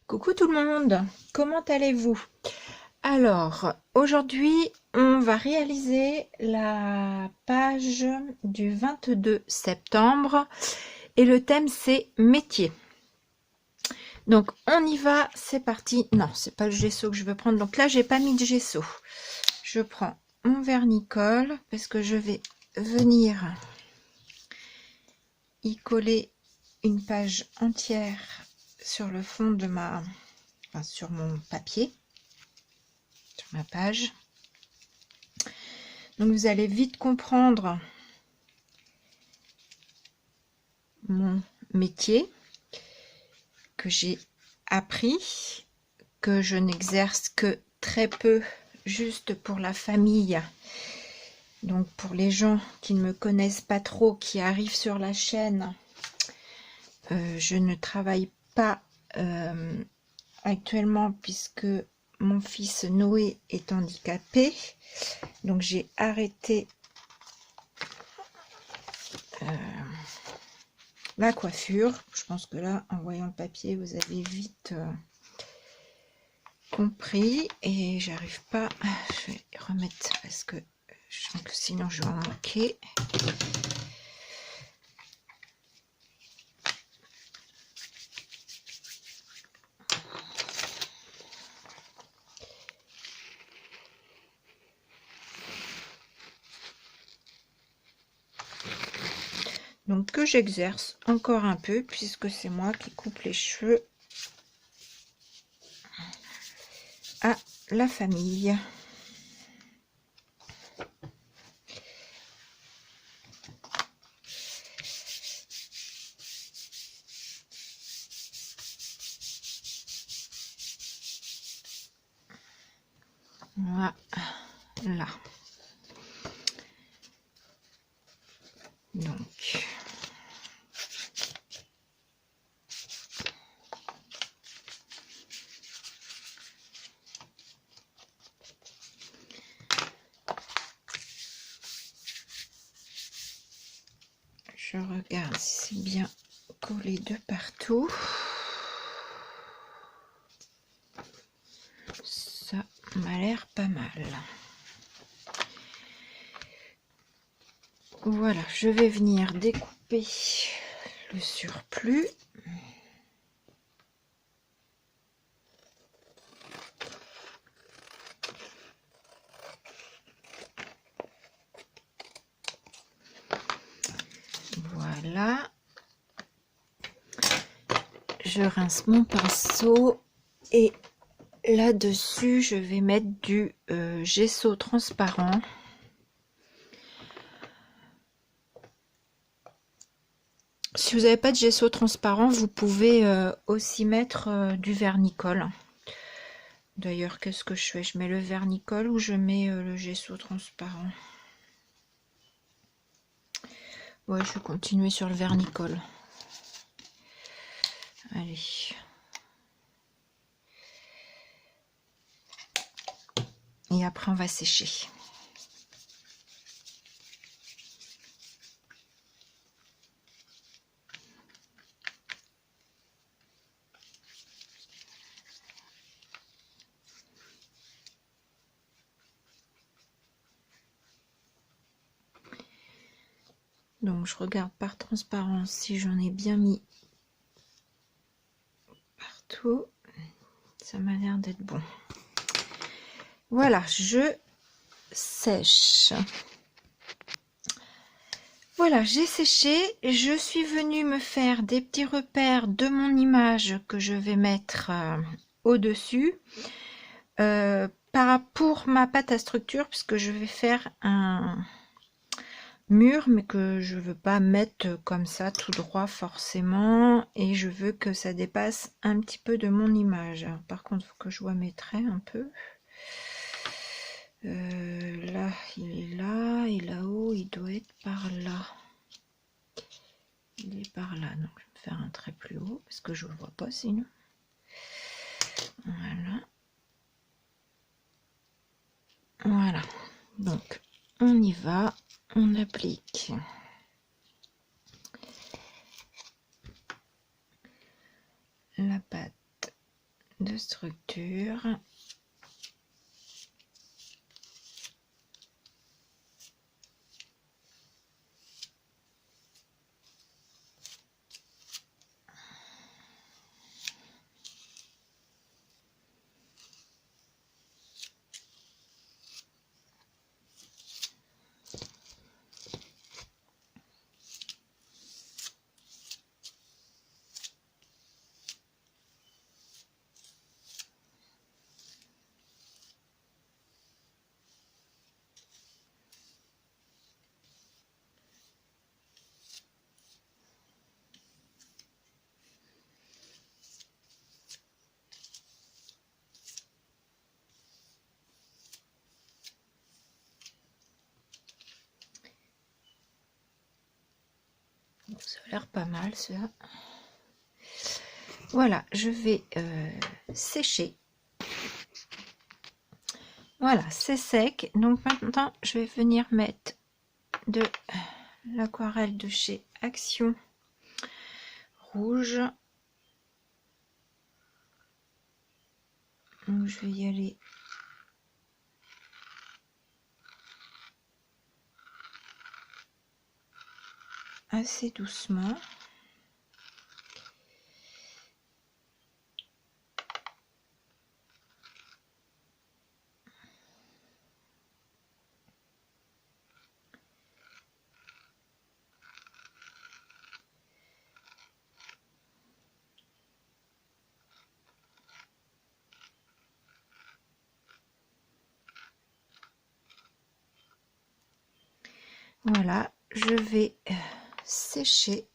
Coucou tout le monde, comment allez-vous? Alors, aujourd'hui, on va réaliser la page du 22 septembre et le thème c'est métier. Donc, on y va, c'est parti. Non, c'est pas le gesso que je veux prendre. Donc là, j'ai pas mis de gesso. Je prends mon vernicole parce que je vais venir y coller une page entière sur le fond de sur mon papier. Ma page. Donc vous allez vite comprendre mon métier que j'ai appris, que je n'exerce que très peu, juste pour la famille. Donc pour les gens qui ne me connaissent pas trop, qui arrivent sur la chaîne, je ne travaille pas actuellement puisque mon fils Noé est handicapé. Donc j'ai arrêté la coiffure. Je pense que là, en voyant le papier, vous avez vite compris. Et j'arrive pas. Je vais remettre parce que je sens que sinon je vais en manquer. Donc que j'exerce encore un peu puisque c'est moi qui coupe les cheveux à la famille. Voilà. Donc je regarde si c'est bien collé de partout. Ça m'a l'air pas mal. Voilà, je vais venir découper le surplus. Voilà. Je rince mon pinceau et là-dessus, je vais mettre du gesso transparent. Si vous n'avez pas de gesso transparent, vous pouvez aussi mettre du vernicole. D'ailleurs, qu'est-ce que je fais? Je mets le vernicole ou je mets le gesso transparent? Ouais, je vais continuer sur le vernicole. Allez. Et après, on va sécher. Donc, je regarde par transparence si j'en ai bien mis partout. Ça m'a l'air d'être bon. Voilà, je sèche. Voilà, j'ai séché. Je suis venue me faire des petits repères de mon image que je vais mettre au-dessus. Pour ma pâte à structure, puisque je vais faire un mur, mais que je veux pas mettre comme ça tout droit forcément, et je veux que ça dépasse un petit peu de mon image. Alors, par contre, il faut que je vois mes traits un peu. Là, il est là, et là-haut, il doit être par là. Il est par là, donc je vais faire un trait plus haut, parce que je ne le vois pas sinon. Voilà. Voilà. Donc, on y va, on applique la pâte de structure. Ça a l'air pas mal ça. Voilà, je vais sécher. Voilà, c'est sec. Donc maintenant, je vais venir mettre de l'aquarelle de chez Action rouge. Donc je vais y aller assez doucement. Voilà, je vais sécher.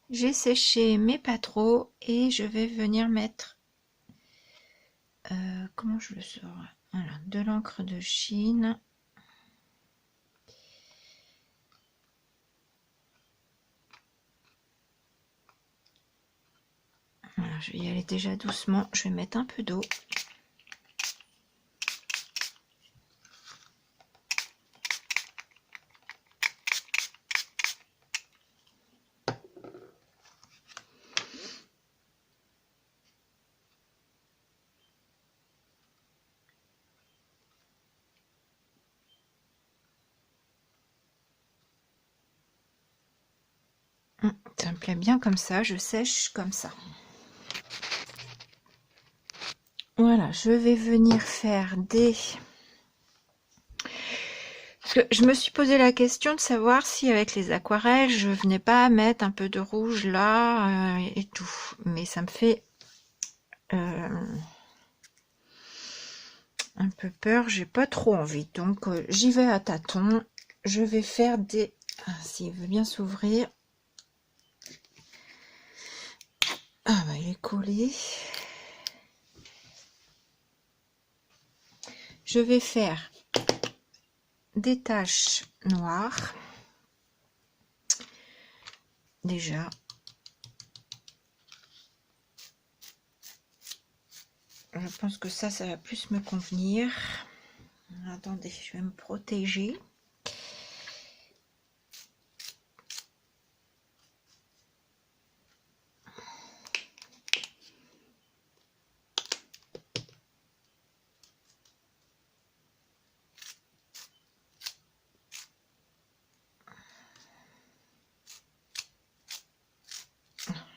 J'ai séché mais pas trop et je vais venir mettre comment je le sors, voilà, de l'encre de Chine. Voilà, je vais y aller déjà doucement, je vais mettre un peu d'eau. Ça me plaît bien comme ça, je sèche comme ça. Voilà, je vais venir faire des... Parce que je me suis posé la question de savoir si avec les aquarelles, je venais pas mettre un peu de rouge là et tout. Mais ça me fait un peu peur, j'ai pas trop envie. Donc j'y vais à tâtons. Je vais faire des... Ah, s'il veut bien s'ouvrir. Ah bah il est collé. Je vais faire des taches noires. Déjà. Je pense que ça va plus me convenir. Attendez, je vais me protéger.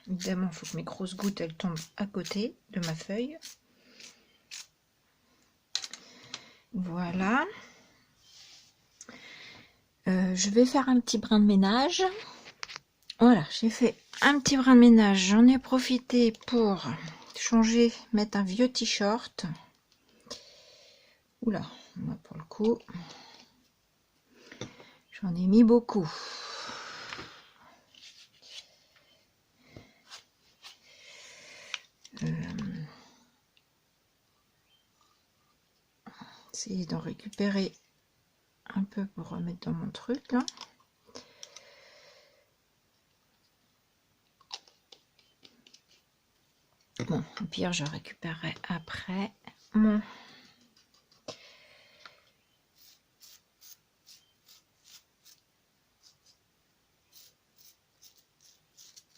Évidemment, il faut que mes grosses gouttes elles tombent à côté de ma feuille. Voilà. Je vais faire un petit brin de ménage. Voilà, j'ai fait un petit brin de ménage. J'en ai profité pour changer, mettre un vieux t-shirt. Oula, moi pour le coup, j'en ai mis beaucoup. Essayer d'en récupérer un peu pour remettre dans mon truc là. Bon, au pire, je récupérerai après mon...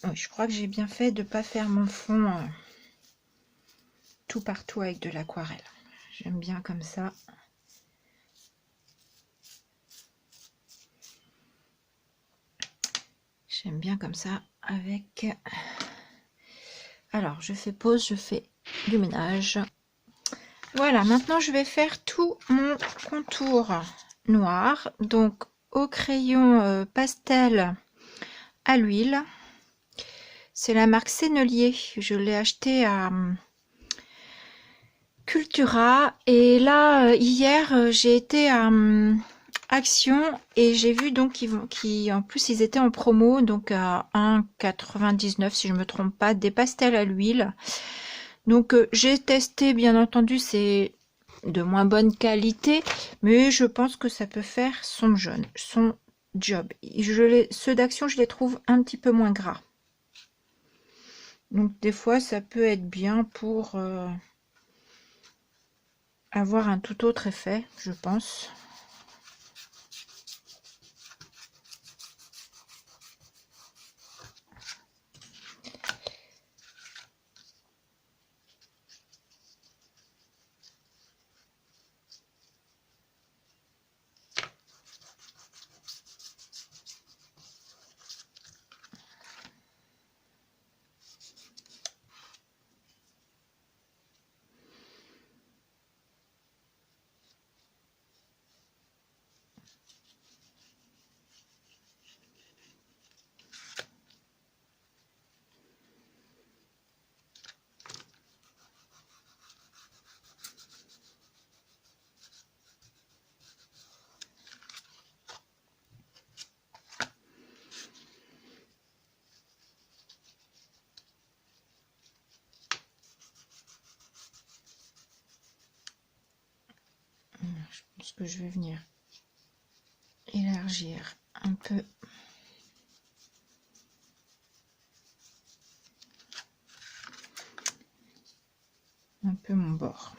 Oui, je crois que j'ai bien fait de ne pas faire mon fond tout partout avec de l'aquarelle. J'aime bien comme ça. J'aime bien comme ça avec... Alors, je fais pause, je fais du ménage. Voilà, maintenant je vais faire tout mon contour noir. Donc, au crayon pastel à l'huile. C'est la marque Sennelier. Je l'ai acheté à Cultura. Et là, hier, j'ai été à Action et j'ai vu donc en plus ils étaient en promo, donc à 1,99 si je me trompe pas, des pastels à l'huile. Donc j'ai testé, bien entendu, c'est de moins bonne qualité, mais je pense que ça peut faire son job. Ceux d'Action, je les trouve un petit peu moins gras. Donc des fois, ça peut être bien pour avoir un tout autre effet, je pense. Je pense que je vais venir élargir un peu mon bord.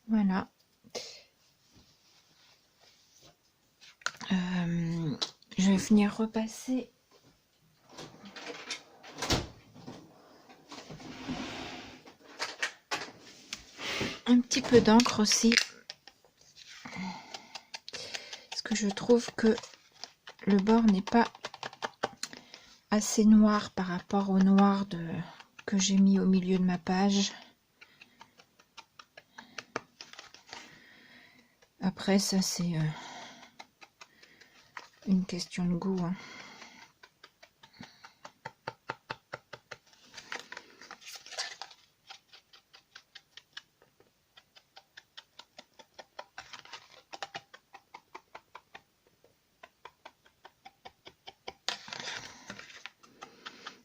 Voilà. Je vais venir repasser un petit peu d'encre aussi. Parce que je trouve que le bord n'est pas assez noir par rapport au noir que j'ai mis au milieu de ma page. Après, ça c'est une question de goût. Hein.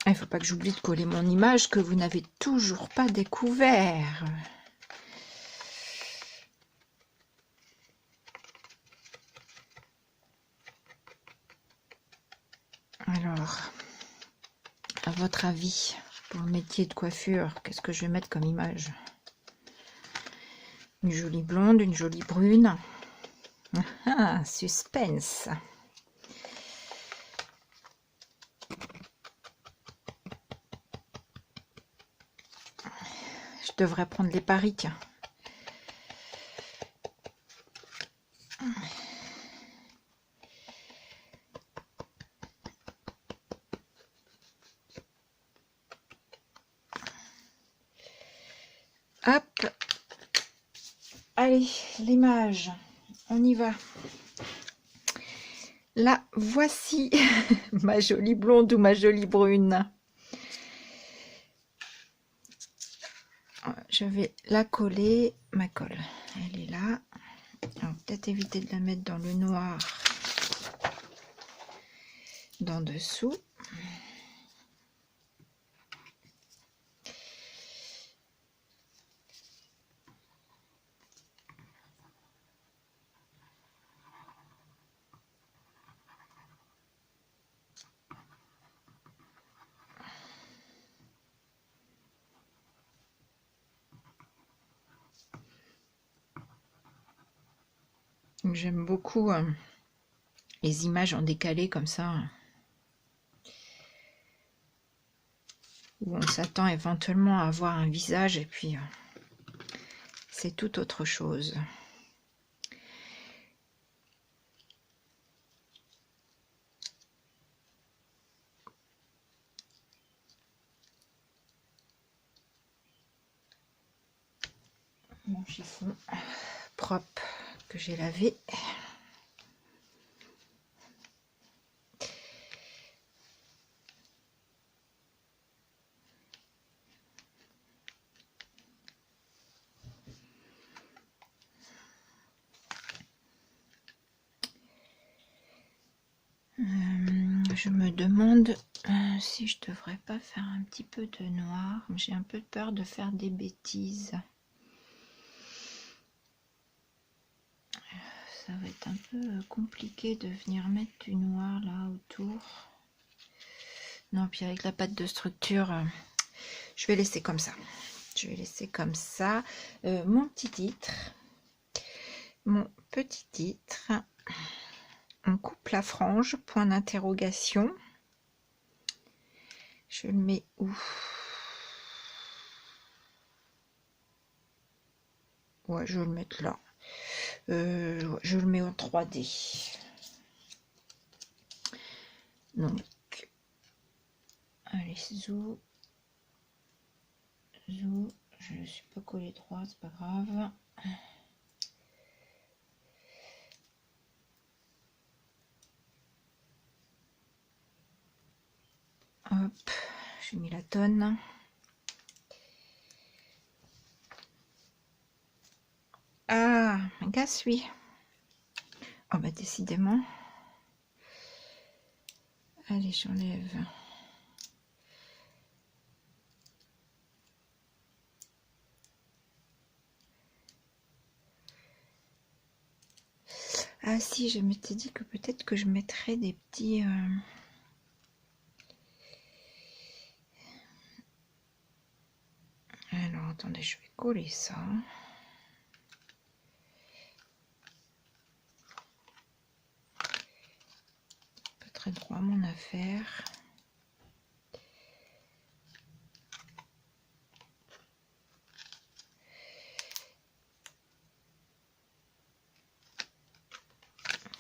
Il ne faut pas que j'oublie de coller mon image que vous n'avez toujours pas découvert. Alors, à votre avis, pour le métier de coiffure, qu'est-ce que je vais mettre comme image? Une jolie blonde, une jolie brune. Ah, suspense. Je devrais prendre les paris, tiens. Hop. Allez, l'image. On y va. La voici, ma jolie blonde ou ma jolie brune. Je vais la coller, ma colle. Elle est là. Peut-être éviter de la mettre dans le noir, d'en dessous. J'aime beaucoup les images en décalé comme ça, où on s'attend éventuellement à voir un visage et puis c'est tout autre chose. Mon chiffon propre que j'ai lavé. Je me demande si je devrais pas faire un petit peu de noir. J'ai un peu peur de faire des bêtises. Ça va être un peu compliqué de venir mettre du noir là autour. Non, puis avec la pâte de structure, je vais laisser comme ça. Je vais laisser comme ça. Mon petit titre. Mon petit titre. On coupe la frange, point d'interrogation. Je le mets où? Ouais, je vais le mettre là. Je le mets en 3D. Donc, allez, zou. Zou. Je ne suis pas collé droit, c'est pas grave. Hop, j'ai mis la tonne. Ah, un gaz, oui. Oh bah décidément. Allez, j'enlève. Ah si, je m'étais dit que peut-être que je mettrais des petits... Alors, attendez, je vais coller ça. Pas très droit mon affaire.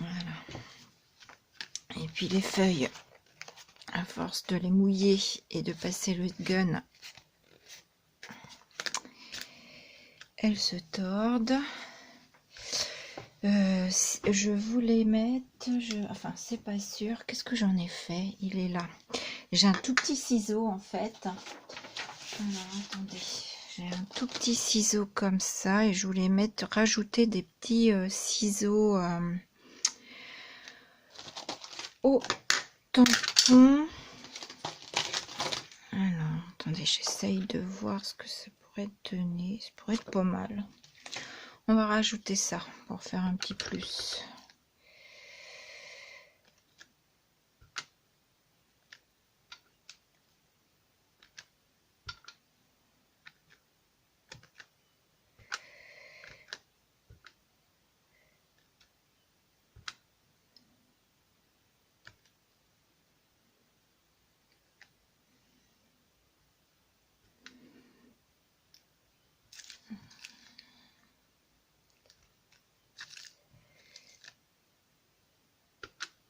Voilà. Et puis les feuilles, à force de les mouiller et de passer le gun, elles se tordent. Je voulais mettre, enfin c'est pas sûr, qu'est-ce que j'en ai fait? Il est là. J'ai un tout petit ciseau en fait. Alors attendez, j'ai un tout petit ciseau comme ça et je voulais rajouter des petits ciseaux au tampon. Alors attendez, j'essaye de voir ce que ça pourrait donner. Ça pourrait être pas mal. On va rajouter ça pour faire un petit plus.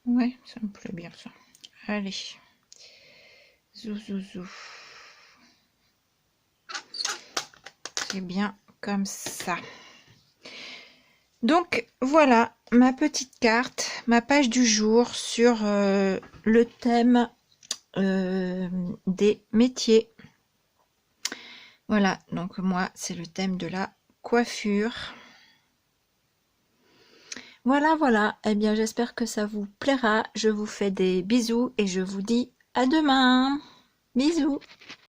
Ouais, ça me plaît bien ça. Allez. Zou, zou, zou. C'est bien comme ça. Donc voilà ma petite carte, ma page du jour sur le thème des métiers. Voilà, donc moi c'est le thème de la coiffure. Voilà, eh bien j'espère que ça vous plaira. Je vous fais des bisous et je vous dis à demain. Bisous.